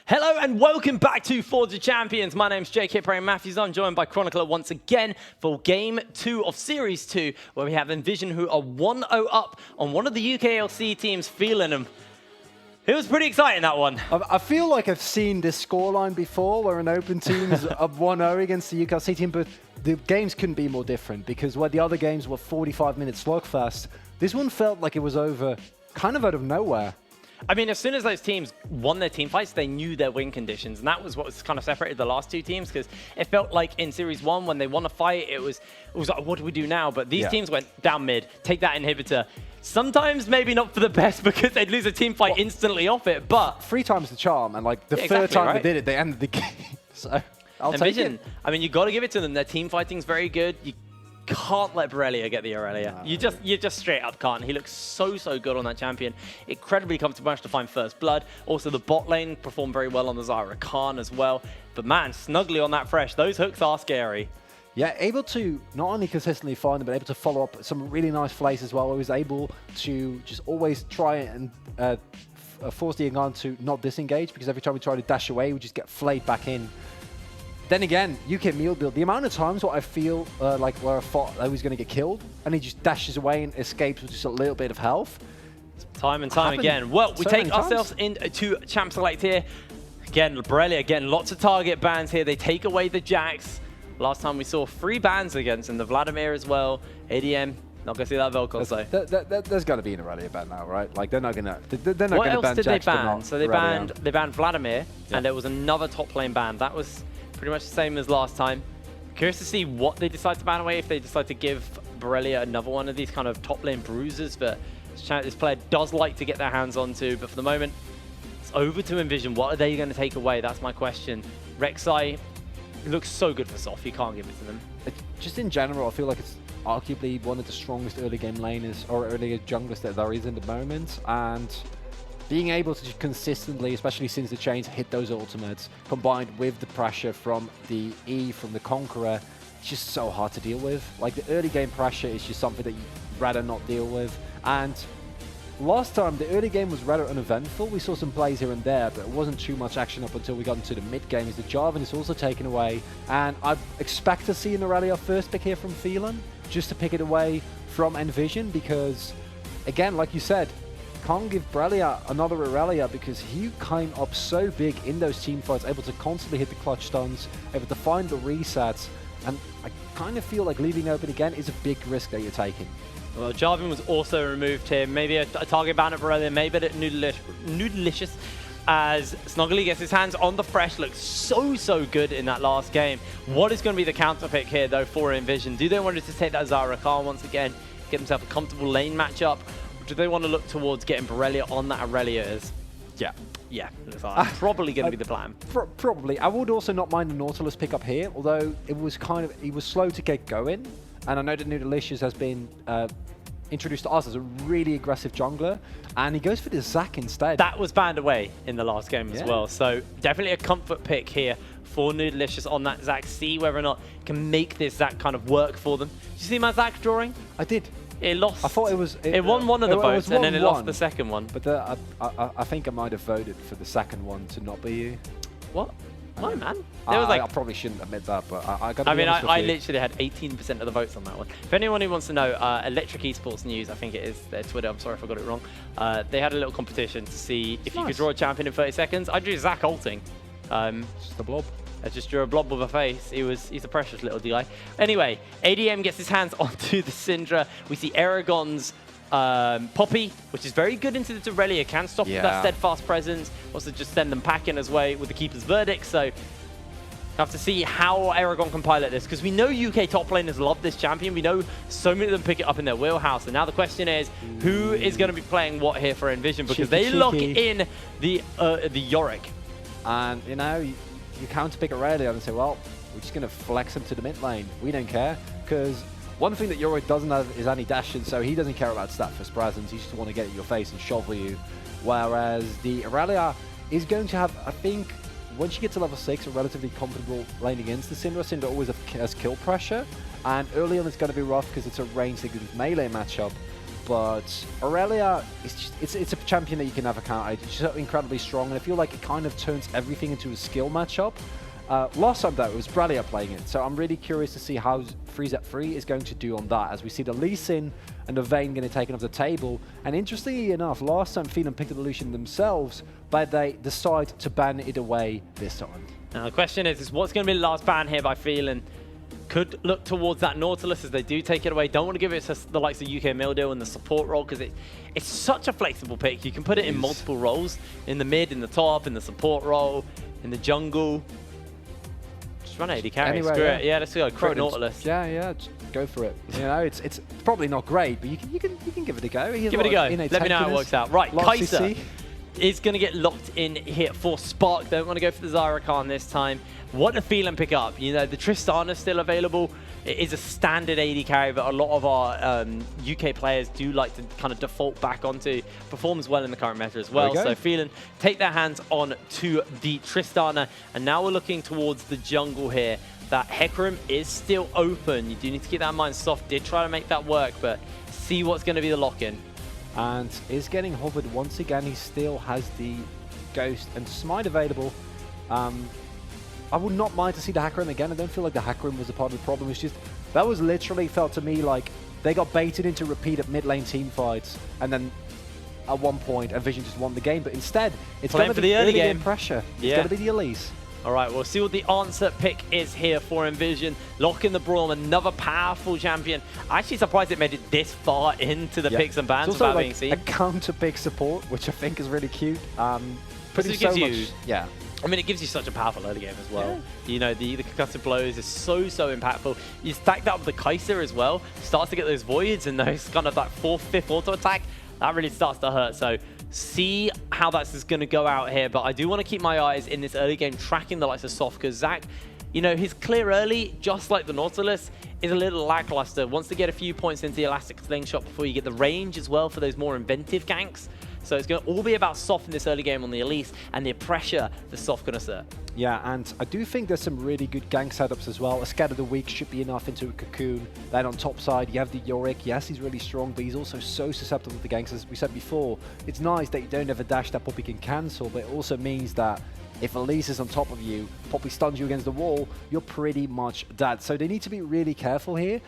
Hello and welcome back to Forge of Champions. My name's JK Praying Matthews. I'm joined by Chronicler once again for Game 2 of Series 2, where we have NVision, who are 1-0 up on one of the UKLC teams, Phelan. And it was pretty exciting, that one. I feel like I've seen this scoreline before, where an open team is up 1-0 against the UKLC team, but the games couldn't be more different, because where the other games were 45-minute slugfest, this one felt like it was over kind of out of nowhere. I mean, as soon as those teams won their team fights, they knew their win conditions. And that was what was kind of separated the last two teams, because it felt like in Series 1, when they won a fight, it was like, what do we do now? But these teams went down mid, take that inhibitor. Sometimes maybe not for the best, because they'd lose a team fight instantly off it, but... 3 times the charm, and like the third time they did it, they ended the game. So I'll take it. I mean, you got to give it to them. Their team fighting's very good. You can't let Borrelia get the Aurelia. No. You just straight up can't. He looks so good on that champion. Incredibly comfortable to find first blood. Also, the bot lane performed very well on the Zyra Khan as well. But man, snugly on that fresh. Those hooks are scary. Yeah, able to not only consistently find them, but able to follow up some really nice plays as well. He was able to just always try and force the Aegon to not disengage, because every time we try to dash away, we just get flayed back in. Then again, UK meal build, the amount of times what I feel like where I thought I was going to get killed, and he just dashes away and escapes with just a little bit of health. Time and time again. Well, we take ourselves into Champ Select here. Again, Borrelia, again, lots of target bans here. They take away the Jax. Last time we saw 3 bans against him, the Vladimir as well. ADM, not going to see that Vel'Koz though. There's got to be an Aurelia ban now, right? Like, they're not going to ban Jax. What else did they ban? So they banned Vladimir, and there was another top lane ban. That was pretty much the same as last time. Curious to see what they decide to ban away, if they decide to give Borrelia another one of these kind of top lane bruisers that this player does like to get their hands onto. But for the moment, it's over to NVision. What are they going to take away? That's my question. Rek'Sai looks so good for Soft. You can't give it to them. Just in general, I feel like it's arguably one of the strongest early game laners or early junglers that there is in the moment. And being able to consistently, especially since the change, hit those ultimates, combined with the pressure from the E, from the Conqueror, it's just so hard to deal with. Like, the early game pressure is just something that you'd rather not deal with. And last time, the early game was rather uneventful. We saw some plays here and there, but it wasn't too much action up until we got into the mid game, as the Jarvan is also taken away. And I expect to see an Aurelia first pick here from Phelan, just to pick it away from NVision, because, again, like you said, can't give Borrelia another Aurelia, because he came up so big in those team fights, able to constantly hit the clutch stuns, able to find the resets, and I kind of feel like leaving open again is a big risk that you're taking. Well, Jarvan was also removed here. Maybe a target ban at Borrelia, maybe at Noodlicious, as Snuggly gets his hands on the fresh. Looks so good in that last game. What is going to be the counter pick here, though, for NVision? Do they want to take that Zyra Khan once again, get themselves a comfortable lane matchup? Do they want to look towards getting Borrelia on that Aurelia? Yeah, looks like probably going to be the plan. Probably. I would also not mind the Nautilus pickup here, although it was he was slow to get going. And I know that Noodlicious has been introduced to us as a really aggressive jungler, and he goes for the Zac instead. That was banned away in the last game as well, so definitely a comfort pick here for Noodlicious on that Zac. See whether or not can make this Zac kind of work for them. Did you see my Zac drawing? I did. It lost. I thought it was. It won one of the votes, and then it lost the second one. But I think I might have voted for the second one to not be you. What? No, man. I probably shouldn't admit that, but I got to be honest with you. I literally had 18% of the votes on that one. If anyone who wants to know, NVision Esports News, I think it is their Twitter, I'm sorry if I got it wrong, they had a little competition to see if you could draw a champion in 30 seconds. I drew Zac ulting. Just a blob. I just drew a blob with a face. He's a precious little DI. Anyway, ADM gets his hands onto the Syndra. We see Aragon's Poppy, which is very good into the Aurelia, can stop that steadfast presence. Also just send them packing as well with the Keeper's Verdict. So have to see how Aragon can pilot this, because we know UK top laners love this champion. We know so many of them pick it up in their wheelhouse. And now the question is, who is going to be playing what here for NVision? Because they lock in the Yorick. And, you know, you counter pick Aurelia and say, well, we're just going to flex him to the mid lane. We don't care, because one thing that Yorick doesn't have is any dashing, so he doesn't care about stat first presence. He just want to get in your face and shovel you. Whereas the Aurelia is going to have, I think, once you get to level 6, a relatively comfortable lane against the Syndra. Syndra always has kill pressure, and early on it's going to be rough because it's a ranged melee matchup. but Aurelia, it's a champion that you can never count out. She's so incredibly strong, and I feel like it kind of turns everything into a skill matchup. Last time, though, it was Bralia playing it, so I'm really curious to see how Freeze-at-Free is going to do on that, as we see the Lee Sin and the Vayne getting taken off the table. And interestingly enough, last time Phelan picked up the Lucian themselves, but they decide to ban it away this time. Now the question is what's going to be the last ban here by Phelan? Could look towards that Nautilus as they do take it away. Don't want to give it to the likes of UK Mildew and the support role, because it's such a flexible pick. You can put it in multiple roles, in the mid, in the top, in the support role, in the jungle. Just run AD carry, Anyway, screw it. Yeah, let's go. Crow Nautilus. Yeah, just go for it. You know, it's probably not great, but you can give it a go. Give it a go. Let me know how it works out. Right, Kai'Sa is going to get locked in here for Spark. Don't want to go for the Zyrakan this time. What a Phelan pick up. You know, the Tristana is still available. It is a standard AD carry, but a lot of our UK players do like to kind of default back onto. Performs well in the current meta as well. So Phelan take their hands on to the Tristana, and now we're looking towards the jungle here. That Hecarim is still open. You do need to keep that in mind. Soft did try to make that work, but see what's going to be the lock-in. And is getting hovered once again. He still has the Ghost and Smite available. I would not mind to see the Hecarim again. I don't feel like the Hecarim was a part of the problem. It's just, that was literally felt to me like they got baited into repeated mid lane team fights, and then at one point NVision just won the game. But instead, it's going to be the early game pressure. It's going to be the Elise. All right, we'll see what the answer pick is here for NVision. Lock in the Braum, another powerful champion. Actually surprised it made it this far into the picks and bans without being seen. A counter pick support, which I think is really cute. Putting so much, I mean, it gives you such a powerful early game as well. Yeah. You know, the concussive blows is so impactful. You stack that with the Kai'Sa as well. Starts to get those voids and those kind of like 4th, 5th auto attack. That really starts to hurt. So see how that's going to go out here. But I do want to keep my eyes in this early game, tracking the likes of Soft, because Zach, you know, his clear early, just like the Nautilus, is a little lackluster. Wants to get a few points into the Elastic Slingshot before you get the range as well for those more inventive ganks. So it's going to all be about Soft in this early game on the Elise and the pressure the Soft going to assert. Yeah, and I do think there's some really good gank setups as well. A Scatter the Weak should be enough into a Cocoon. Then on top side, you have the Yorick. Yes, he's really strong, but he's also so susceptible to ganks. As we said before, it's nice that you don't have a dash that Poppy can cancel, but it also means that if Elise is on top of you, Poppy stuns you against the wall, you're pretty much dead. So they need to be really careful here.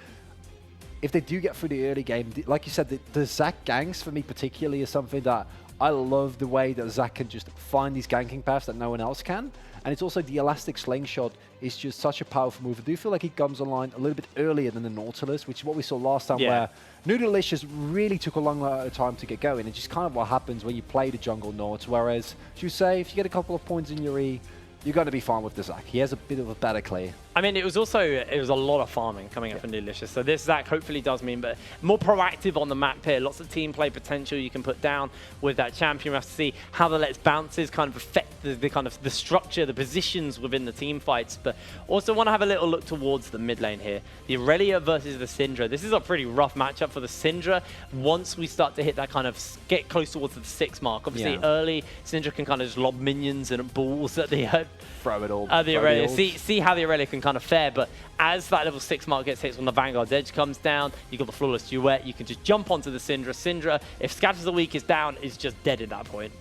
If they do get through the early game, like you said, the Zac ganks for me particularly is something that I love, the way that Zac can just find these ganking paths that no one else can. And it's also the Elastic Slingshot is just such a powerful move. I do feel like he comes online a little bit earlier than the Nautilus, which is what we saw last time, where Noodalicious really took a long time to get going. It's just kind of what happens when you play the jungle Nauts, whereas, as you say, if you get a couple of points in your E, you're going to be fine with the Zac. He has a bit of a better clear. I mean, it was a lot of farming coming up from Delicious. So this Zac hopefully does mean, but more proactive on the map here. Lots of team play potential you can put down with that champion. We have to see how the Let's Bounces kind of affect the kind of the structure, the positions within the team fights. But also want to have a little look towards the mid lane here. The Aurelia versus the Syndra. This is a pretty rough matchup for the Syndra. Once we start to hit that kind of get close towards the 6 mark. Obviously early, Syndra can kind of just lob minions and balls at the throw it all. The Aurelia. See how the Aurelia can kind of fare, but as that level 6 mark gets hit, when the Vanguard's Edge comes down, you've got the Flawless Duet, you can just jump onto the Syndra. Syndra, if Scatters the Weak is down, is just dead at that point.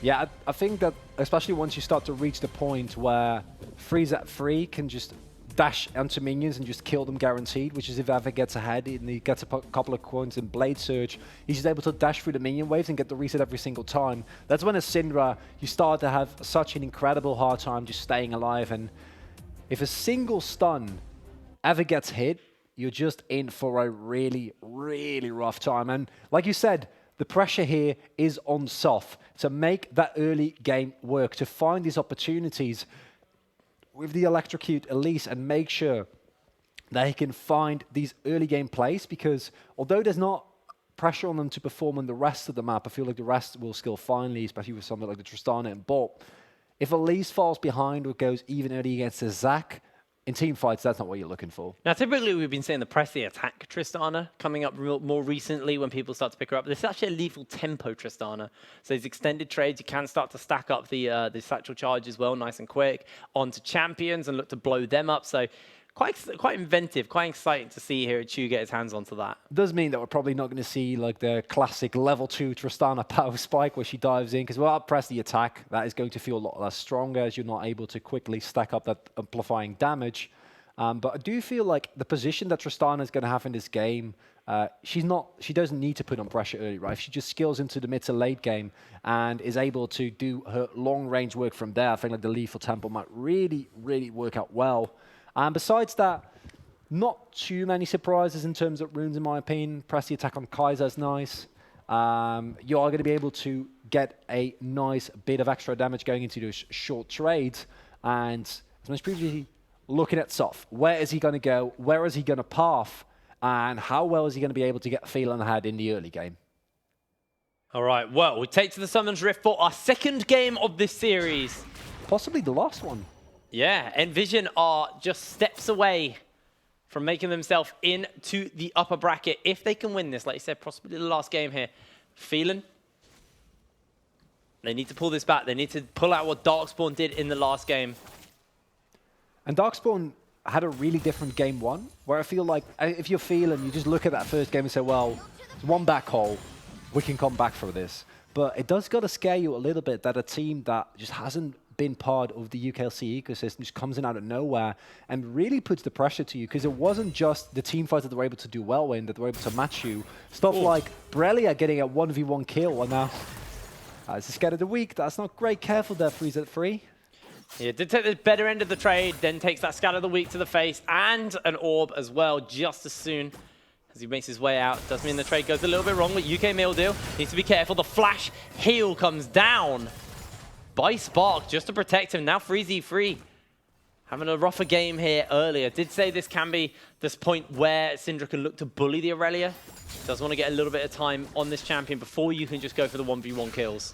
Yeah, I think that, especially once you start to reach the point where Freeze-at-Free can just dash onto minions and just kill them guaranteed, which is if Ever gets ahead and he gets a couple of coins in Blade Surge, he's just able to dash through the minion waves and get the reset every single time. That's when as Syndra, you start to have such an incredible hard time just staying alive, and if a single stun ever gets hit, you're just in for a really, really rough time. And like you said, the pressure here is on Soft to make that early game work, to find these opportunities with the Electrocute Elise and make sure that he can find these early game plays, because although there's not pressure on them to perform on the rest of the map, I feel like the rest will still finally, especially with something like the Tristana and Bot. If Elise falls behind or goes even early against a Zac, in team fights, that's not what you're looking for. Now, typically, we've been seeing the pressy attack Tristana coming up more recently when people start to pick her up. This is actually a lethal tempo Tristana. So these extended trades, you can start to stack up the satchel charge as well, nice and quick, onto champions and look to blow them up. So quite inventive, quite exciting to see here Chu get his hands onto that. Does mean that we're probably not going to see like the classic level 2 Tristana power spike where she dives in, because without press the attack, that is going to feel a lot less stronger as you're not able to quickly stack up that amplifying damage. But I do feel like the position that Tristana is going to have in this game, she doesn't need to put on pressure early, right? If she just skills into the mid to late game and is able to do her long range work from there, I think like the lethal tempo might really, really work out well. And besides that, not too many surprises in terms of runes, in my opinion. Press the attack on Kaiser is nice. You are going to be able to get a nice bit of extra damage going into those short trades. And as I was previously looking at Soft, where is he going to go? Where is he going to path? And how well is he going to be able to get Phelan ahead in the early game? All right, well, we take to the Summon's Rift for our second game of this series. Possibly the last one. Yeah, NVision are just steps away from making themselves into the upper bracket. If they can win this, like you said, possibly the last game here. Phelan, they need to pull this back. They need to pull out what Darkspawn did in the last game. And Darkspawn had a really different game one, where I feel like if you're Phelan, you just look at that first game and say, well, it's one back hole. We can come back from this. But it does got to scare you a little bit that a team that just hasn't been part of the UKLC ecosystem just comes in out of nowhere and really puts the pressure to you, because it wasn't just the team fights that they were able to do well in, that they were able to match you. Stuff like Borrelia getting a 1v1 kill, and now it's a scared of the week. That's not great. Careful there, Freeze at 3. Yeah, did take the better end of the trade, then takes that scatter of the week to the face and an orb as well, just as soon as he makes his way out. Does mean the trade goes a little bit wrong with UK Meal Deal. Needs to be careful. The flash heal comes down by Spark just to protect him. Now Freezy free. Having a rougher game here earlier. Did say this can be this point where Syndra can look to bully the Aurelia. Does want to get a little bit of time on this champion before you can just go for the 1v1 kills.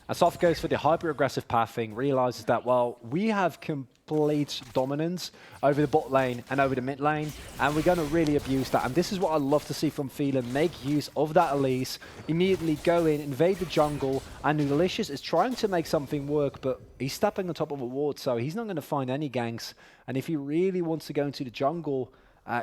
And Soft goes for the hyper-aggressive pathing, realizes that, well, we have complete dominance over the bot lane and over the mid lane, and we're going to really abuse that. And this is what I love to see from Phelan. Make use of that Elise, immediately go in, invade the jungle, and Nulicious is trying to make something work, but he's stepping on top of a ward, so he's not going to find any ganks. And if he really wants to go into the jungle,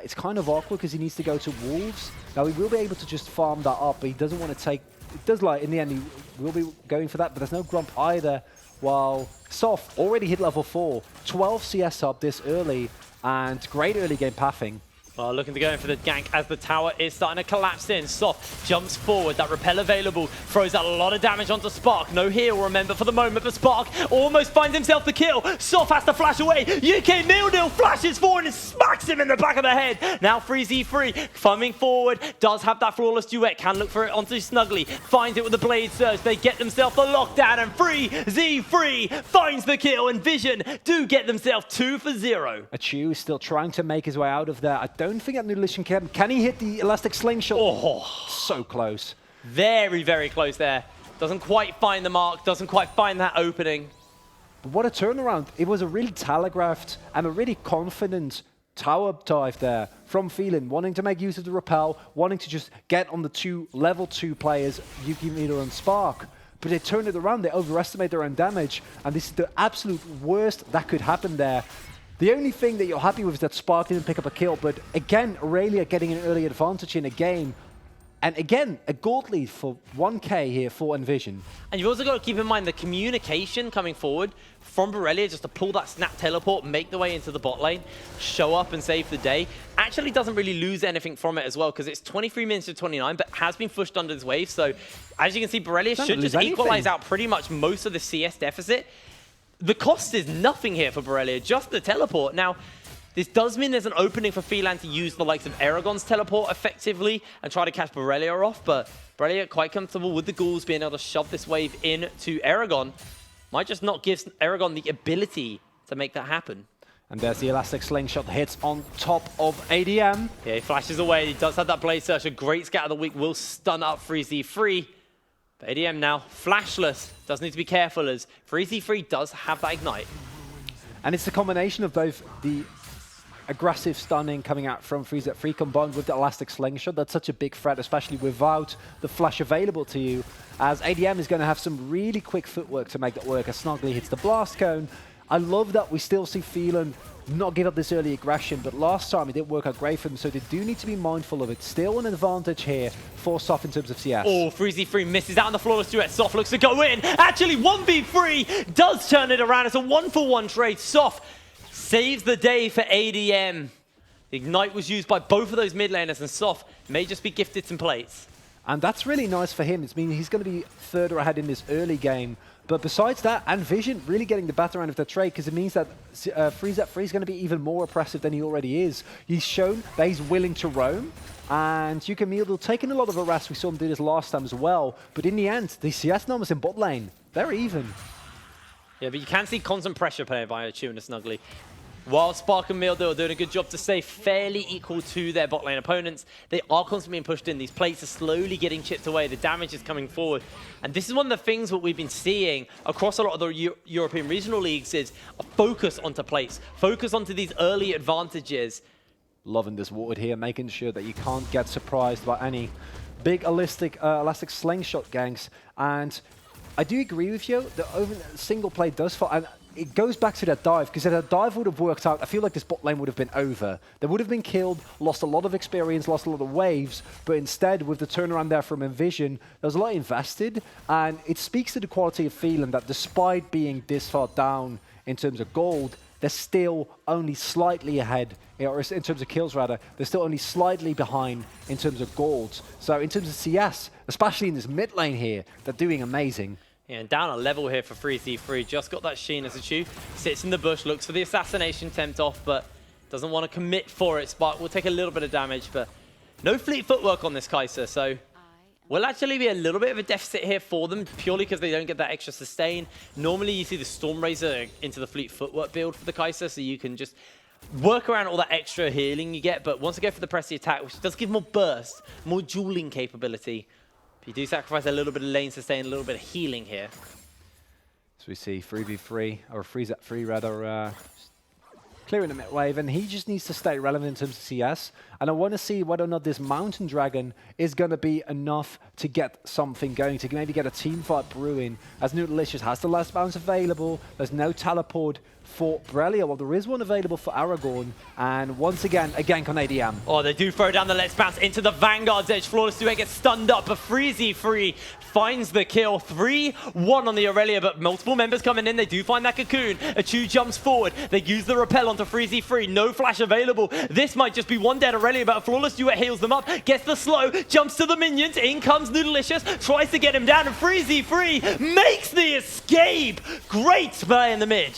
it's kind of awkward because he needs to go to Wolves. Now, he will be able to just farm that up, but he doesn't want to take... It does like, in the end, he will be going for that, but there's no Grump either. While Soft already hit level 4, 12 CS up this early, and great early game pathing. Well, looking to go in for the gank as the tower is starting to collapse in. Soft jumps forward, that repel available, throws out a lot of damage onto Spark. No heal, remember, for the moment, but Spark almost finds himself the kill. Soft has to flash away. UK Meal Deal flashes forward and smacks him in the back of the head. Now Freezy free, coming forward, does have that flawless duet, can look for it onto Snuggly, finds it with the Blade Surge. They get themselves the lockdown, and Freezy free finds the kill, and Vision do get themselves 2 for 0. Achu is still trying to make his way out of there. I don't think that Nulicious can he hit the elastic slingshot? Oh, so close. Very, very close there. Doesn't quite find the mark, doesn't quite find that opening. But what a turnaround. It was a really telegraphed and a really confident tower dive there from Phelan, wanting to make use of the repel, wanting to just get on the 2 level 2 players, Yuki Meter and Spark. But they turned it around, they overestimate their own damage, and this is the absolute worst that could happen there. The only thing that you're happy with is that Spark didn't pick up a kill, but again, Aurelia getting an early advantage in a game. And again, a gold lead for 1k here for NVision. And you've also got to keep in mind the communication coming forward from Borrelia just to pull that snap teleport, make the way into the bot lane, show up and save the day. Actually doesn't really lose anything from it as well, because it's 23 minutes to 29, but has been pushed under this wave. So as you can see, Borrelia should just equalize out pretty much most of the CS deficit. The cost is nothing here for Borrelia, just the teleport. Now, this does mean there's an opening for Phelan to use the likes of Aragon's teleport effectively and try to catch Borrelia off, but Borrelia quite comfortable with the ghouls being able to shove this wave into Aragon. Might just not give Aragon the ability to make that happen. And there's the elastic slingshot hits on top of ADM. Yeah, he flashes away. He does have that Blade Search. A great scatter of the week will stun up Freezy free. But ADM now flashless. Does need to be careful as Freezy free does have that ignite. And it's the combination of both the aggressive stunning coming out from Freeze at 3 combined with the elastic slingshot. That's such a big threat, especially without the flash available to you, as ADM is going to have some really quick footwork to make that work as Snuggly hits the blast cone. I love that we still see Phelan not give up this early aggression, but last time it didn't work out great for them, so they do need to be mindful of it. Still an advantage here for Soft in terms of CS. Oh, Freezy3 misses out on the flawless duet. Soft looks to go in. Actually, 1v3 does turn it around. It's a 1-for-1 trade. Soft saves the day for ADM. The Ignite was used by both of those mid laners, and Soft may just be gifted some plates. And that's really nice for him. It's meaning he's going to be further ahead in this early game. But besides that, NVision really getting the better end of the trade, because it means that Freezy3 is going to be even more oppressive than he already is. He's shown that he's willing to roam, and Yukimil taking a lot of arrest. We saw him do this last time as well. But in the end, the CS numbers in bot lane, they're even. Yeah, but you can see constant pressure played by Tuna Snuggly. While Spark and Mildew are doing a good job to stay fairly equal to their bot lane opponents, they are constantly being pushed in. These plates are slowly getting chipped away. The damage is coming forward. And this is one of the things that we've been seeing across a lot of the European regional leagues is a focus onto plates, focus onto these early advantages. Loving this ward here, making sure that you can't get surprised by any big elastic slingshot ganks. And I do agree with you, the single play does fall. And it goes back to that dive, because if that dive would have worked out, I feel like this bot lane would have been over. They would have been killed, lost a lot of experience, lost a lot of waves, but instead, with the turnaround there from NVision, there was a lot invested, and it speaks to the quality of Phelan that despite being this far down in terms of gold, they're still only slightly ahead, or in terms of kills rather, they're still only slightly behind in terms of gold. So in terms of CS, especially in this mid lane here, they're doing amazing. Yeah, and down a level here for Freezy3. Just got that Sheen as a chew. Sits in the bush, looks for the assassination attempt off, but doesn't want to commit for it. Spark will take a little bit of damage, but no fleet footwork on this Kai'Sa, so will actually be a little bit of a deficit here for them, purely because they don't get that extra sustain. Normally you see the Storm Razor into the fleet footwork build for the Kai'Sa, so you can just work around all that extra healing you get, but once you go for the pressy attack, which does give more burst, more dueling capability, you do sacrifice a little bit of lane sustain, a little bit of healing here. So we see 3v3, or Freezy3 rather, clearing the mid wave, and he just needs to stay relevant in terms of CS. And I want to see whether or not this Mountain Dragon is going to be enough to get something going, to maybe get a team fight brewing, as Newdelicious has the last bounce available. There's no teleport for Brelia. Well, there is one available for Aragorn, and once again, a gank on ADM. Oh, they do throw down the Let's Bounce into the Vanguard's edge. Flawless Duet gets stunned up, but Freezy3 finds the kill. 3-1 on the Aurelia, but multiple members coming in. They do find that Cocoon. Achu jumps forward. They use the Repel onto Freezy3. No flash available. This might just be one dead Aurelia, but Flawless Duet heals them up, gets the slow, jumps to the minions. In comes Newdelicious, tries to get him down, and Freezy3 makes the escape. Great play in the mid.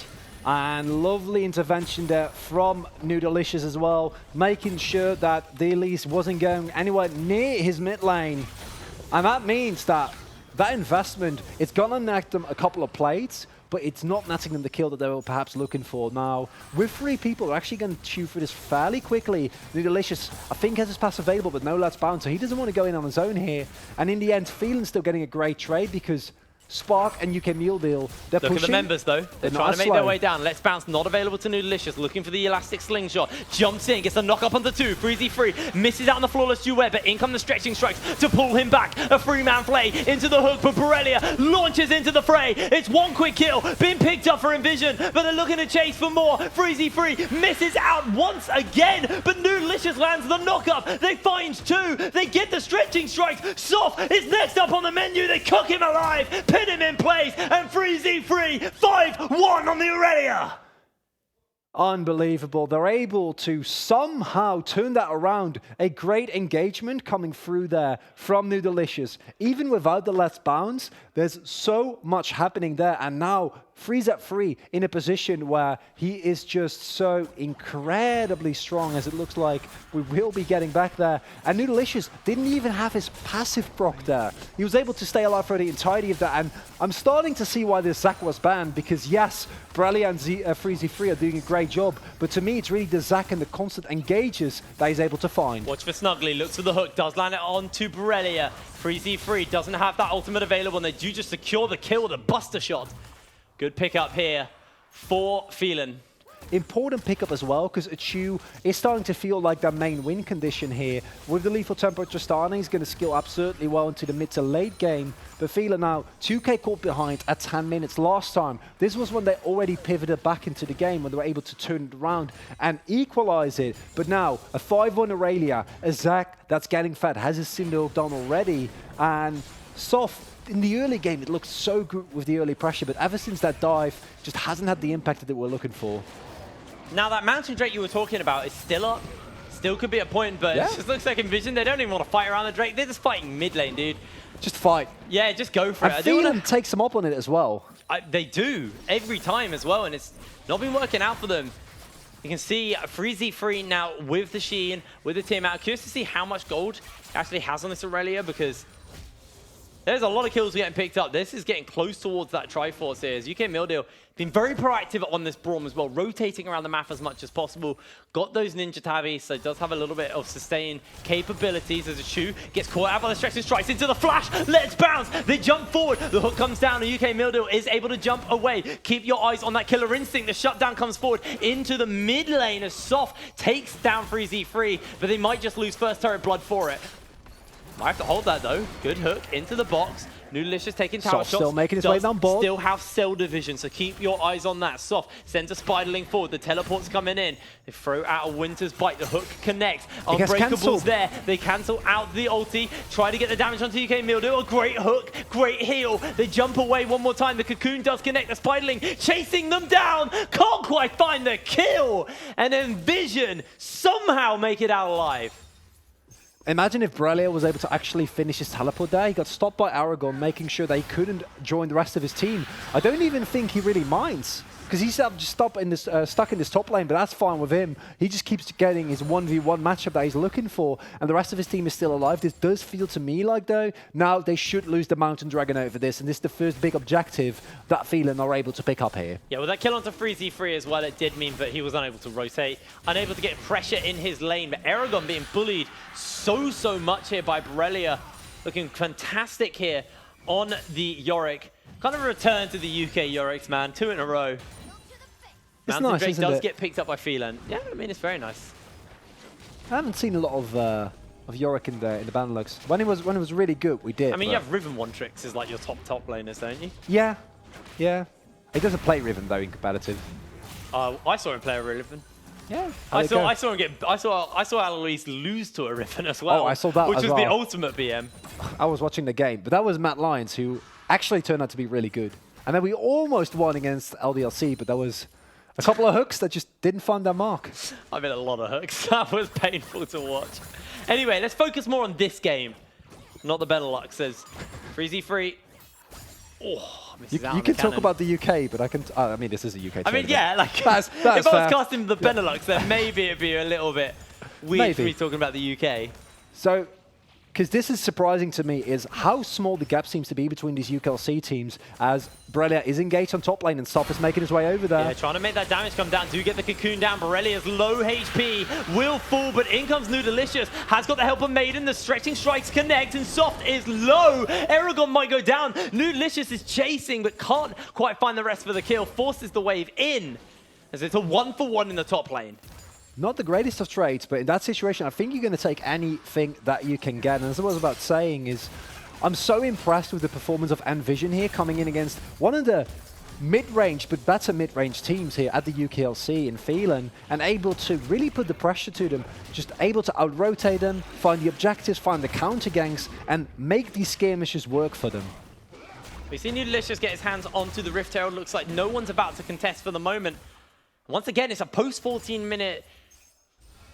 And lovely intervention there from Newdelicious as well, making sure that the Elise wasn't going anywhere near his mid lane. And that means that investment, it's going to net them a couple of plates, but it's not netting them the kill that they were perhaps looking for. Now, with 3 people, they're actually going to chew through this fairly quickly. Newdelicious, I think, has his pass available, but no Let's Bounce, so he doesn't want to go in on his own here. And in the end, Phelan's still getting a great trade, because Spark and UK Mule Deal, they're pushing. Look at the members though. They're trying to make their way down. Let's Bounce, not available to Newdelicious. Looking for the elastic slingshot. Jumps in, gets a knock up onto 2. Freezy3 misses out on the flawless duet, but in come the stretching strikes to pull him back. A 3-man play into the hook, but Borrelia launches into the fray. It's one quick kill, been picked up for NVision, but they're looking to chase for more. Freezy3 misses out once again, but Newdelicious lands the knock up. They find 2. They get the stretching strikes. Soft is next up on the menu. They cook him alive. Pin him in place, and Freezy3 5-1 on the Aurelia. Unbelievable. They're able to somehow turn that around. A great engagement coming through there from Newdelicious. Even without the Let's Bounce, there's so much happening there. And now Freezy3 in a position where he is just so incredibly strong, as it looks like we will be getting back there. And Newdelicious didn't even have his passive proc there. He was able to stay alive for the entirety of that. And I'm starting to see why this Zac was banned, because yes, Brelia and Freezy3 are doing a great job, but to me it's really the Zac and the constant engages that he's able to find. Watch for Snuggly, looks for the hook, does land it on to Borrelia. Freezy3 doesn't have that ultimate available, and they do just secure the kill with a buster shot. Good pick up here for Phelan. important pickup as well, because Achu is starting to feel like their main win condition here. With the lethal temperature starting, he's going to skill absolutely well into the mid to late game. But Phelan now, 2K caught behind at 10 minutes last time. This was when they already pivoted back into the game, when they were able to turn it around and equalize it. But now, a 5-1 Aurelia, a Zac that's getting fed, has his Cinder done already, and Soft, in the early game, it looked so good with the early pressure, but ever since that dive, just hasn't had the impact that we're looking for. Now, that Mountain Drake you were talking about is still up. Still could be a point, but it just looks like NVision, they don't even want to fight around the Drake. They're just fighting mid lane, dude. Just fight. Yeah, just go for it. And Phelan takes them up on it as well. They do, every time as well, and it's not been working out for them. You can see Freezy now with the Sheen, with the team out. Curious to see how much gold he actually has on this Aurelia, because there's a lot of kills getting picked up. This is getting close towards that Triforce here. As UK Mildew been very proactive on this Braum as well, rotating around the map as much as possible. Got those Ninja Tabbies, so does have a little bit of sustain capabilities as Achu gets caught out by the stretching strikes into the flash. Let's bounce. They jump forward. The hook comes down, and UK Mildew is able to jump away. Keep your eyes on that Killer Instinct. The shutdown comes forward into the mid lane as Soft takes down Freezy, but they might just lose first turret blood for it. Might have to hold that though. Good hook into the box. Nudalicious taking tower shots. Still making his way down board. Still have cell division, so keep your eyes on that. Soft sends a Spiderling forward. The teleport's coming in. They throw out a Winter's Bite. The hook connects. Unbreakable's there. They cancel out the ulti. Try to get the damage onto UK Mildew. A great hook. Great heal. They jump away one more time. The Cocoon does connect. The Spiderling chasing them down. Can't quite find the kill. And NVision somehow make it out alive. Imagine if Brelia was able to actually finish his teleport there. He got stopped by Aragon, making sure that he couldn't join the rest of his team. I don't even think he really minds, because he's just stuck in this top lane, but that's fine with him. He just keeps getting his 1v1 matchup that he's looking for, and the rest of his team is still alive. This does feel to me like, though, now they should lose the Mountain Dragon over this, and this is the first big objective that Phelan are able to pick up here. Yeah, with that kill onto Freezy as well, it did mean that he was unable to rotate, unable to get pressure in his lane, but Aragon being bullied so much here by Brelia. Looking fantastic here on the Yorick. Kind of a return to the UK Yoriks, man. 2 in a row. It's Mountain nice, Drake isn't does it? get picked up by Phelan. Yeah, I mean, it's very nice. I haven't seen a lot of Yorick in the Benelux. When it was really good, we did. I mean, you have Riven One Tricks as like your top laners, don't you? Yeah. He doesn't play Riven though in competitive. I saw him play a Riven. Yeah. I saw him get. I saw Alois lose to a Riven as well. Oh, I saw that which as was well. the ultimate BM. I was watching the game, but that was Matt Lyons, who actually turned out to be really good. And then we almost won against LDLC, but that was a couple of hooks that just didn't find their mark. I mean, a lot of hooks. That was painful to watch. Anyway, let's focus more on this game, not the Benelux. As Freezy. Oh, you can talk about the UK, but I can. I mean, this is a UK tournament. I mean, yeah, like that's if I was fair. casting the Benelux, then maybe it'd be a little bit weird for me talking about the UK. So, because this is surprising to me, is how small the gap seems to be between these UKLC teams, as Brelia is engaged on top lane and Sop is making his way over there. Yeah, trying to make that damage come down. Do get the Cocoon down. Borrelia's low HP will fall, but in comes Nudalicious. Has got the help of Maiden. The stretching strikes connect, and Soft is low. Aragon might go down. Nudalicious is chasing, but can't quite find the rest for the kill. Forces the wave in, as it's a 1-for-1 in the top lane. Not the greatest of trades, but in that situation, I think you're going to take anything that you can get. And as I was about saying is, I'm so impressed with the performance of NVision here, coming in against one of the mid-range, but better mid-range teams here at the UKLC in Phelan, and able to really put the pressure to them, just able to out-rotate them, find the objectives, find the counter ganks, and make these skirmishes work for them. We see Nudalicious get his hands onto the Rift Herald. Looks like no one's about to contest for the moment. Once again, it's a post-14-minute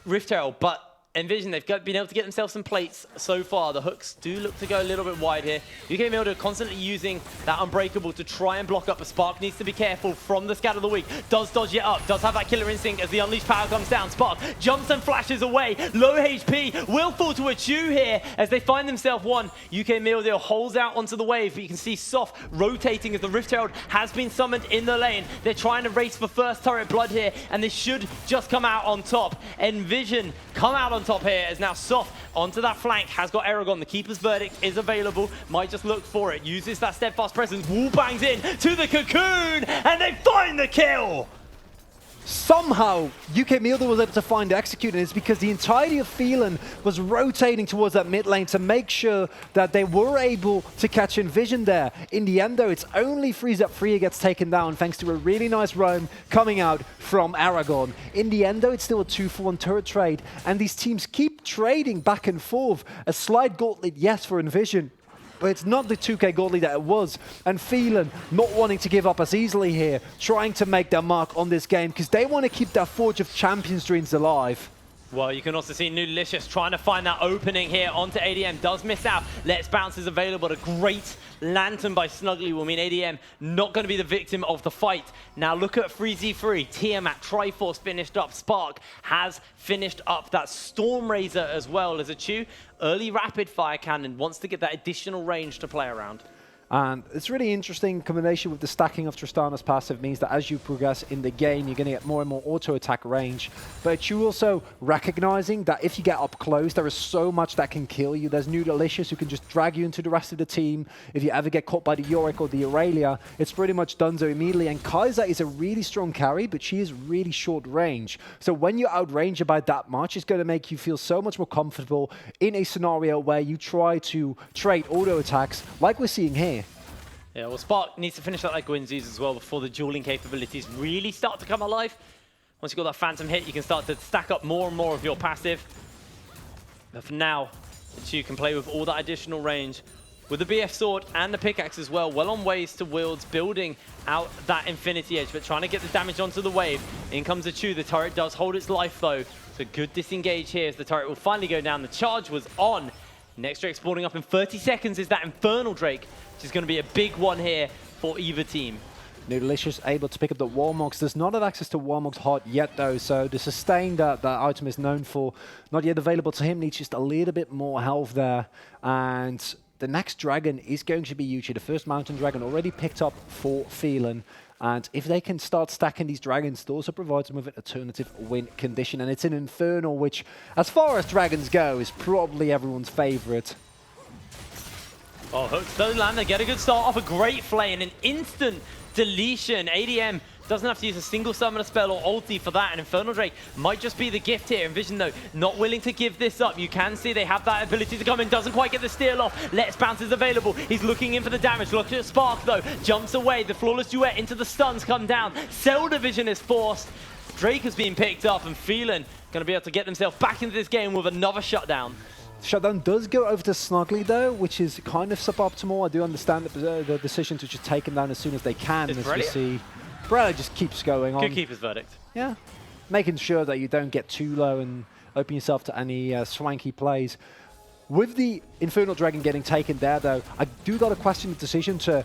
Rift Herald, but NVision, they've been able to get themselves some plates so far. The hooks do look to go a little bit wide here. UK Mildew constantly using that Unbreakable to try and block up. A Spark needs to be careful from the Scatter of the Weak. Does dodge it up, does have that Killer Instinct as the Unleashed Power comes down. Spark jumps and flashes away. Low HP will fall to Achu here as they find themselves one. UK Mildew holds out onto the wave, but you can see Soft rotating as the Rift Herald has been summoned in the lane. They're trying to race for first turret blood here, and they should just come out on top. NVision come out on top here as now Soft onto that flank, has got Aragon. The Keeper's Verdict is available, might just look for it, uses that steadfast presence, wall bangs in to the Cocoon, and they find the kill! somehow UK Milder was able to find Execute, and it's because the entirety of Phelan was rotating towards that mid lane to make sure that they were able to catch NVision there. In the end though, it's only Freeze Up Freya gets taken down thanks to a really nice roam coming out from Aragon. In the end though, it's still a 2-for-1 turret trade, and these teams keep trading back and forth. A slight gauntlet, yes, for NVision, but it's not the 2K Godly that it was. And Phelan not wanting to give up as easily here, trying to make their mark on this game because they want to keep their Forge of Champions dreams alive. Well, you can also see Newlicious trying to find that opening here onto ADM. Does miss out. Let's Bounce is available. A great Lantern by Snuggly will mean ADM not going to be the victim of the fight. Now look at FreeZ3. Tiamat, Triforce finished up. Spark has finished up that Storm Razor as well as a Chew. Early rapid fire cannon wants to get that additional range to play around. And it's really interesting combination with the stacking of Tristana's passive means that as you progress in the game, you're going to get more and more auto-attack range. But you're also recognizing that if you get up close, there is so much that can kill you. There's New Delicious who can just drag you into the rest of the team. If you ever get caught by the Yorick or the Aurelia, it's pretty much donezo immediately. And Kai'Sa is a really strong carry, but she is really short range. So when you outrange her by that much, it's going to make you feel so much more comfortable in a scenario where you try to trade auto-attacks like we're seeing here. Yeah, well, Spark needs to finish out like Gwynzies as well before the dueling capabilities really start to come alive. Once you've got that Phantom hit, you can start to stack up more and more of your passive. But for now, you can play with all that additional range. With the BF Sword and the Pickaxe as well, well on ways to wields, building out that Infinity Edge, but trying to get the damage onto the wave. In comes the Chew. The turret does hold its life though. So good disengage here as the turret will finally go down. The charge was on. Next Drake spawning up in 30 seconds is that Infernal Drake, which is going to be a big one here for either team. Newdelicious able to pick up the Warmogs. Does not have access to Warmog's Heart yet though, so the sustain that item is known for, not yet available to him, needs just a little bit more health there. And the next dragon is going to be Yuchi, the first mountain dragon already picked up for Phelan. And if they can start stacking these dragons, it also provides them with an alternative win condition. And it's an Infernal, which, as far as dragons go, is probably everyone's favorite. Oh, hooks don't land. They get a good start off. A great flay and an instant deletion. ADM doesn't have to use a single summoner spell or ulti for that, and Infernal Drake might just be the gift here. NVision, though, not willing to give this up. You can see they have that ability to come in. Doesn't quite get the steal off. Let's Bounce is available. He's looking in for the damage. Look at Spark, though. Jumps away. The Flawless Duet into the stuns come down. Cell Division is forced. Drake has been picked up, and Phelan going to be able to get themselves back into this game with another shutdown. Shutdown does go over to Snuggly though, which is kind of suboptimal. I do understand the decision to just take him down as soon as they can. As we see, Borello just keeps going on. Good keeper's verdict. Yeah, making sure that you don't get too low and open yourself to any swanky plays. With the Infernal Dragon getting taken there though, I do got to question the decision to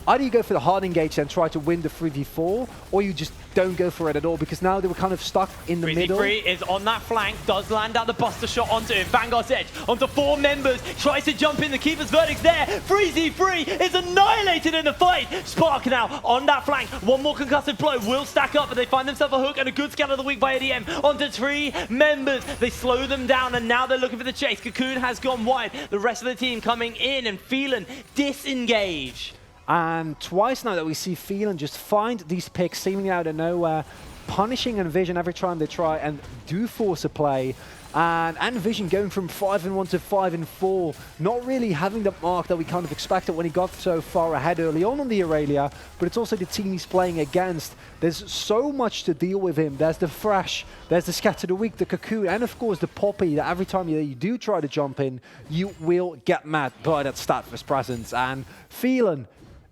either you go for the hard engage and try to win the 3v4, or you just don't go for it at all, because now they were kind of stuck in the middle. FreeZ3 is on that flank, does land out the Buster Shot onto him. Vanguard's Edge onto 4 members, tries to jump in, the keeper's verdict's there. FreeZ3 is annihilated in the fight. Spark now on that flank, one more concussive blow will stack up, but they find themselves a hook and a good scan of the week by ADM onto 3 members. They slow them down and now they're looking for the chase. Cocoon has gone wide, the rest of the team coming in and Phelan disengage. And twice now that we see Phelan just find these picks seemingly out of nowhere, punishing NVision every time they try and do force a play. And NVision going from 5-1 to 5-4, not really having the mark that we kind of expected when he got so far ahead early on the Aurelia, but it's also the team he's playing against. There's so much to deal with him. There's the Thresh, there's the Scatter the Weak, the Cocoon, and of course the Poppy, that every time you do try to jump in, you will get mad by that Statfus presence. And Phelan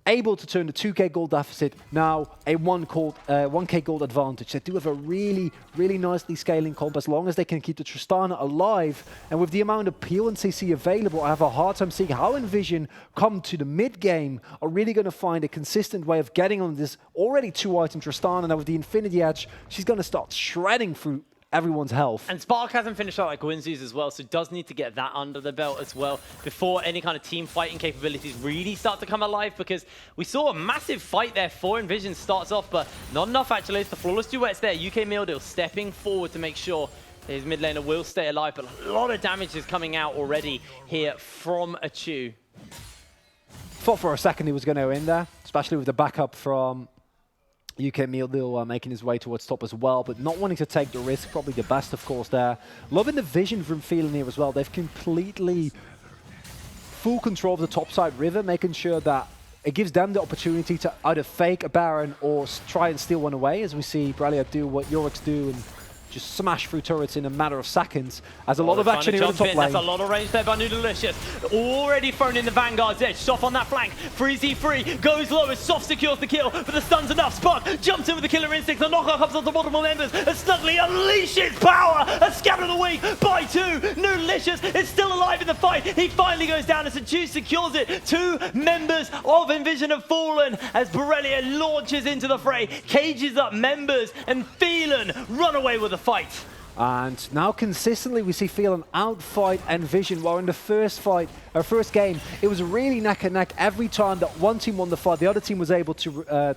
able to turn the 2k gold deficit now a 1k gold advantage. They do have a really, really nicely scaling comp as long as they can keep the Tristana alive. And with the amount of peel and CC available, I have a hard time seeing how NVision come to the mid game are really going to find a consistent way of getting on this already 2-item Tristana. Now with the Infinity Edge, she's going to start shredding through everyone's health. And Spark hasn't finished out like Gwynzies as well, so does need to get that under the belt as well before any kind of team fighting capabilities really start to come alive, because we saw a massive fight there for NVision starts off, but not enough actually. It's the Flawless Duets there. UK Mealdale stepping forward to make sure his mid laner will stay alive, but a lot of damage is coming out already here from a Chew. Thought for a second he was going to go in there, especially with the backup from UK Meal making his way towards top as well, but not wanting to take the risk. Probably the best, of course, there. Loving the vision from Phelan here as well. They've completely full control of the topside river, making sure that it gives them the opportunity to either fake a Baron or try and steal one away, as we see Bralia do what Yorick's do and just smash through turrets in a matter of seconds. As a lot of action here in the top lane. That's a lot of range there by Noodalicious. Already thrown in the Vanguard's edge. Soft on that flank. Freezy free. Goes low as Soft secures the kill. But the stun's enough. Spark jumps in with the killer instinct. The knockout comes onto multiple members. And Snuggly unleashes power. A scatter the weak by 2. Noodalicious is still alive in the fight. He finally goes down as Juice secures it. 2 members of NVision have fallen as Borrelia launches into the fray. Cages up members and Phelan run away with the fight. And now consistently we see Phelan outfight NVision, while in the first game, it was really neck and neck. Every time that one team won the fight, the other team was able to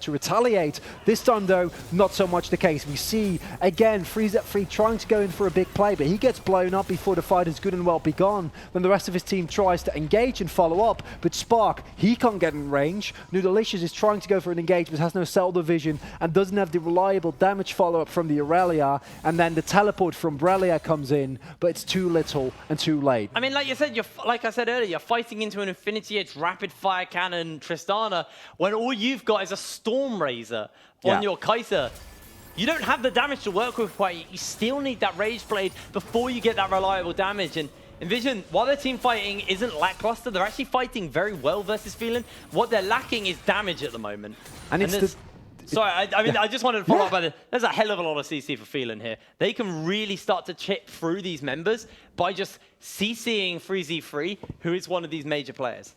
retaliate. This time though, not so much the case. We see again Free trying to go in for a big play, but he gets blown up before the fight is good and well begun. Then the rest of his team tries to engage and follow up, but Spark, he can't get in range. Noodalicious is trying to go for an engage, but has no Zelda vision and doesn't have the reliable damage follow-up from the Aurelia, and then the teleport from Brelia comes in, but it's too little and too late. I mean, like you said, like I said earlier, you're fighting into an Infinity Edge rapid fire cannon Tristana when all you've got is a Storm Razor on your Kai'Sa. You don't have the damage to work with quite. You still need that Rage Blade before you get that reliable damage. And NVision, while their team fighting isn't lackluster, they're actually fighting very well versus Phelan. What they're lacking is damage at the moment. And it's sorry, I mean, I just wanted to follow up by this. There's a hell of a lot of CC for Phelan here. They can really start to chip through these members by just CCing Freezy free, who is one of these major players.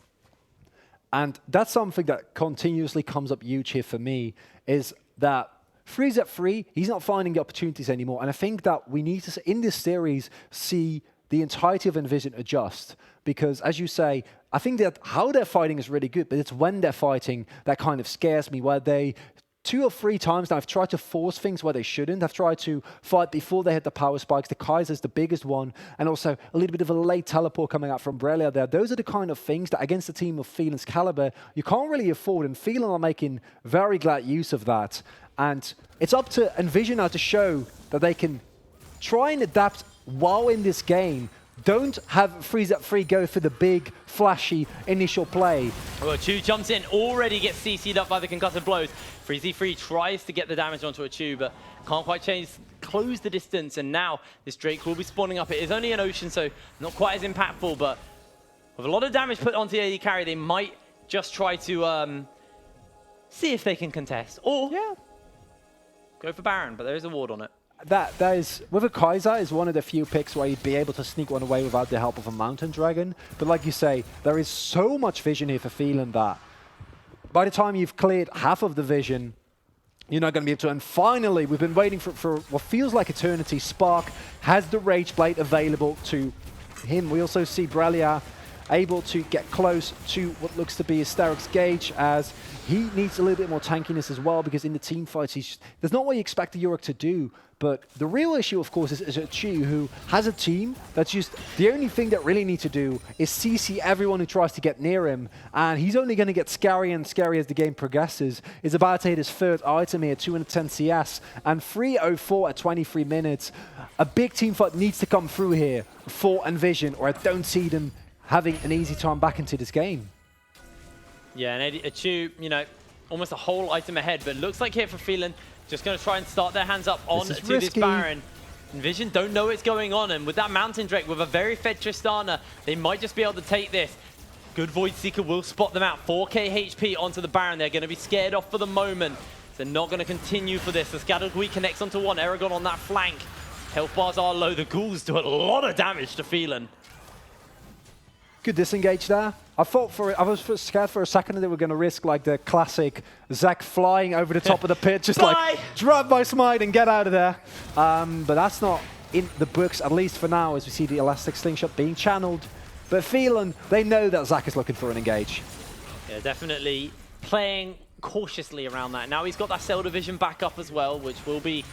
And that's something that continuously comes up huge here for me, is that Freeze at free, he's not finding the opportunities anymore. And I think that we need to, in this series, see the entirety of NVision adjust. Because, as you say, I think that how they're fighting is really good, but it's when they're fighting that kind of scares me, where they 2 or 3 times now have tried to force things where they shouldn't. Have tried to fight before they hit the power spikes. The Kai'Sa's the biggest one, and also a little bit of a late teleport coming out from Brelia there. Those are the kind of things that against a team of Phelan's caliber, you can't really afford, and Phelan are making very glad use of that. And it's up to NVision now to show that they can try and adapt while in this game. Don't have Freeze at free go for the big, flashy initial play. Well, Chu jumps in, already gets CC'd up by the concussive blows. Freezy free tries to get the damage onto a Chu, but can't quite close the distance. And now this Drake will be spawning up. It is only an Ocean, so not quite as impactful, but with a lot of damage put onto the AD carry, they might just try to see if they can contest. Or go for Baron, but there is a ward on it. That is, with a Kai'Sa, is one of the few picks where you'd be able to sneak one away without the help of a Mountain Dragon. But like you say, there is so much vision here for Phelan that by the time you've cleared half of the vision, you're not going to be able to. And finally, we've been waiting for what feels like eternity. Spark has the Rage Blade available to him. We also see Brelia able to get close to what looks to be Hysteric's Gauge, as he needs a little bit more tankiness as well, because in the team fights, there's not what you expect the Yorick to do. But the real issue, of course, is a Chi who has a team that's just, the only thing that really need to do is CC everyone who tries to get near him. And he's only going to get scarier and scarier as the game progresses. He's about to hit his 3rd item here, 210 CS, and 304 at 23 minutes. A big team fight needs to come through here for NVision, or I don't see them having an easy time back into this game. Yeah, and a Chu, you know, almost a whole item ahead, but looks like here for Phelan, just going to try and start their hands up on this Baron. NVision don't know what's going on, and with that Mountain Drake, with a very fed Tristana, they might just be able to take this. Good Void Seeker will spot them out. 4k HP onto the Baron. They're going to be scared off for the moment. They're not going to continue for this. The Scattered Weak connects onto one. Eragon on that flank. Health bars are low. The ghouls do a lot of damage to Phelan. Good disengage there. I was scared for a second that they were going to risk like the classic Zac flying over the top of the pit, just like drop my smite and get out of there. But that's not in the books, at least for now, as we see the Elastic Slingshot being channeled. But Phelan, they know that Zac is looking for an engage. Yeah, definitely playing cautiously around that. Now he's got that Zelda vision back up as well, which will be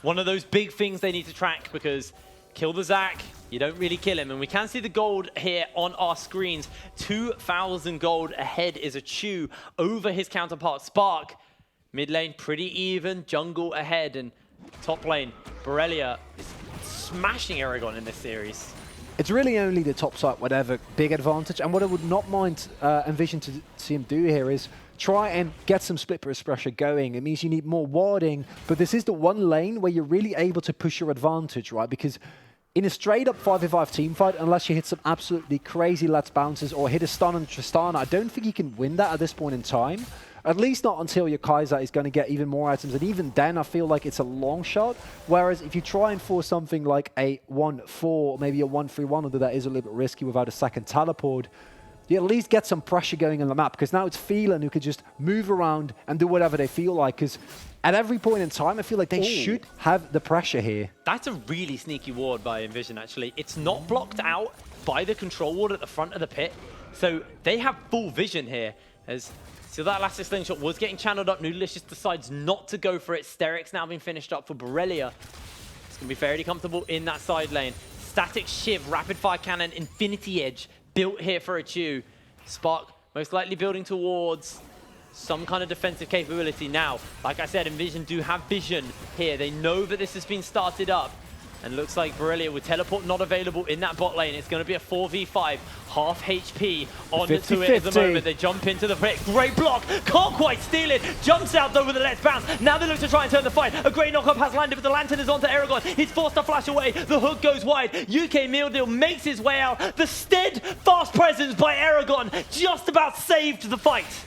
one of those big things they need to track, because kill the Zac, you don't really kill him. And we can see the gold here on our screens. 2,000 gold ahead is a Chu over his counterpart Spark. Mid lane, pretty even. Jungle ahead, and top lane, Borrelia is smashing Aragon in this series. It's really only the top side, whatever, big advantage. And what I would not mind NVision to see him do here is try and get some split burst pressure going. It means you need more warding, but this is the one lane where you're really able to push your advantage, right? Because in a straight up 5v5 team fight, unless you hit some absolutely crazy Let's Bounces or hit a stun on Tristana, I don't think you can win that at this point in time. At least not until your Kaiser is going to get even more items. And even then, I feel like it's a long shot. Whereas if you try and force something like a 1-4, maybe a 1-3-1, although that is a little bit risky without a second teleport, you at least get some pressure going on the map. Because now it's Phelan who could just move around and do whatever they feel like. Because at every point in time, I feel like they should have the pressure here. That's a really sneaky ward by NVision, actually. It's not blocked out by the control ward at the front of the pit. So they have full vision here. So that last slingshot was getting channeled up. Noodalicious decides not to go for it. Steric's now been finished up for Borrelia. It's going to be fairly comfortable in that side lane. Static Shiv, Rapid Fire Cannon, Infinity Edge, built here for a Chew. Spark most likely building towards some kind of defensive capability now. Like I said, NVision do have vision here. They know that this has been started up. And looks like Borrelia with teleport not available in that bot lane. It's going to be a 4v5, half HP onto it at the moment. They jump into the pit. Great block. Can't quite steal it. Jumps out though with a Let's Bounce. Now they look to try and turn the fight. A great knockup has landed, but the Lantern is onto Aragon. He's forced to flash away. The hook goes wide. UK Meal Deal makes his way out. The steadfast presence by Aragon just about saved the fight.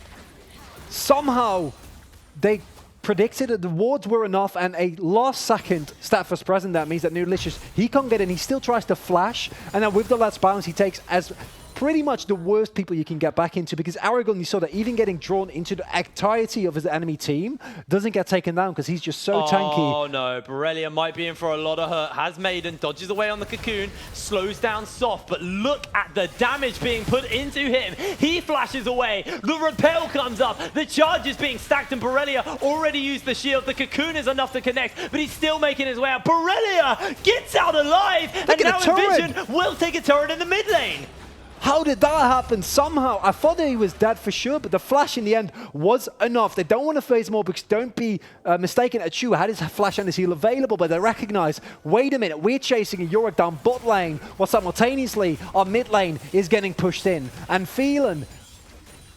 Somehow, they predicted that the wards were enough, and a last second stat first present. That means that Noodalicious, he can't get in. He still tries to flash, and then with the Let's Bounce, he takes as pretty much the worst people you can get back into, because Aragon, you saw that even getting drawn into the entirety of his enemy team doesn't get taken down because he's just so tanky. Oh no, Borrelia might be in for a lot of hurt. Has Maiden, dodges away on the cocoon, slows down Soft, but look at the damage being put into him. He flashes away, the repel comes up, the charge is being stacked, and Borrelia already used the shield. The cocoon is enough to connect, but he's still making his way out. Borrelia gets out alive, and now NVision will take a turret in the mid lane. How did that happen? Somehow, I thought that he was dead for sure, but the flash in the end was enough. They don't want to phase more because don't be mistaken, Achu had his flash and his heal available, but they recognize, wait a minute, we're chasing a Yorick down bot lane, while simultaneously our mid lane is getting pushed in. And Phelan,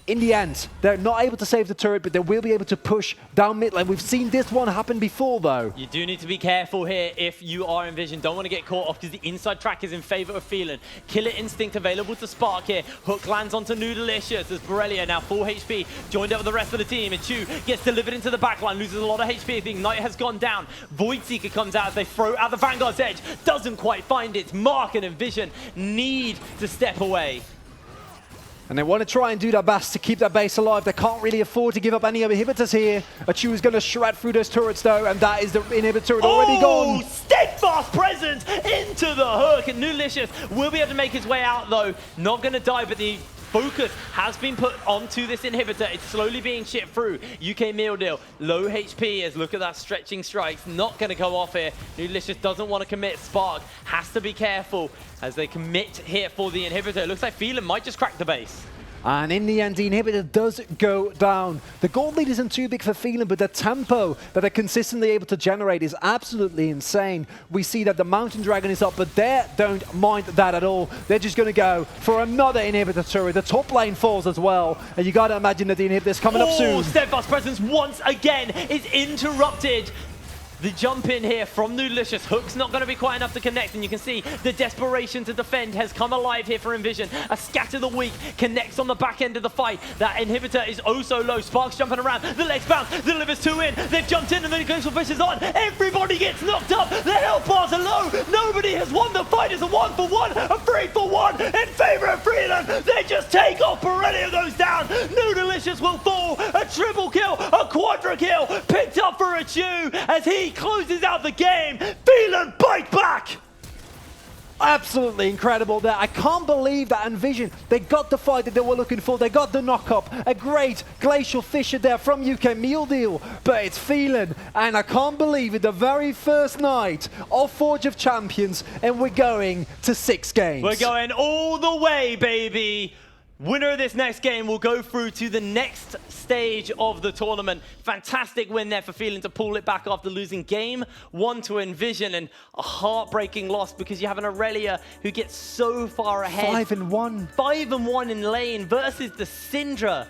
in the end, they're not able to save the turret, but they will be able to push down mid lane. We've seen this one happen before, though. You do need to be careful here if you are NVision. Don't want to get caught off because the inside track is in favor of Phelan. Killer Instinct available to Spark here. Hook lands onto Noodalicious as Borrelia, now full HP, joined up with the rest of the team. And Chu gets delivered into the backline, loses a lot of HP. The Ignite has gone down. Void Seeker comes out as they throw out the Vanguard's edge. Doesn't quite find its mark, and NVision need to step away. And they want to try and do their best to keep that base alive. They can't really afford to give up any inhibitors here. Achu is going to shred through those turrets, though, and that is the inhibitor turret already gone. Steadfast presence into the hook, and Noodalicious will be able to make his way out, though. Not going to die, but the focus has been put onto this inhibitor. It's slowly being shipped through. UK Meal Deal, low HP as look at that stretching strikes. Not going to go off here. Noodalicious doesn't want to commit. Spark has to be careful as they commit here for the inhibitor. It looks like Phelan might just crack the base. And in the end, the inhibitor does go down. The gold lead isn't too big for Phelan, but the tempo that they're consistently able to generate is absolutely insane. We see that the Mountain Dragon is up, but they don't mind that at all. They're just going to go for another inhibitor turret. The top lane falls as well, and you got to imagine that the inhibitor's coming up soon. Steadfast presence once again is interrupted. The jump in here from Noodalicious. Hook's not going to be quite enough to connect, and you can see the desperation to defend has come alive here for NVision. A Scatter the Weak connects on the back end of the fight. That inhibitor is oh so low. Sparks jumping around. The Let's Bounce delivers two in. They've jumped in, and the Glacial Fish is on. Everybody gets knocked up. The health bars are low. Nobody has won the fight. It's a 1-for-1, a 3-for-1 in favor of Phelan. They just take off. Borrelia goes down. Noodalicious will fall. A triple kill, a quadra kill. Picked up for a chew as he closes out the game. Phelan bite back. Absolutely incredible there. I can't believe that NVision, they got the fight that they were looking for. They got the knock-up. A great Glacial Fisher there from UK Meal Deal. But it's Phelan, and I can't believe it. The very first night of Forge of Champions, and we're going to 6 games. We're going all the way, baby. Winner of this next game will go through to the next stage. stage of the tournament. Fantastic win there for Phelan to pull it back after losing game 1 to NVision, and a heartbreaking loss because you have an Aurelia who gets so far ahead. 5-1. 5-1 in lane versus the Syndra.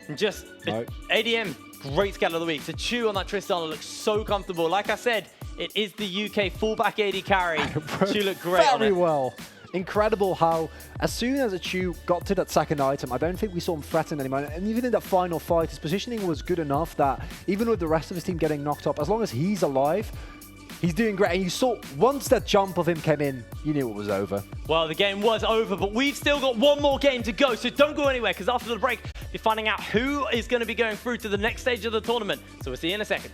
And just ADM, great scatter of the week. To chew on that Tristana looks so comfortable. Like I said, it is the UK fullback AD carry. She looked great on it. Very well. Incredible how, as soon as Achu got to that second item, I don't think we saw him threaten anymore. And even in that final fight, his positioning was good enough that even with the rest of his team getting knocked up, as long as he's alive, he's doing great. And you saw, once that jump of him came in, you knew it was over. Well, the game was over, but we've still got one more game to go. So don't go anywhere, because after the break, you're finding out who is going to be going through to the next stage of the tournament. So we'll see you in a second.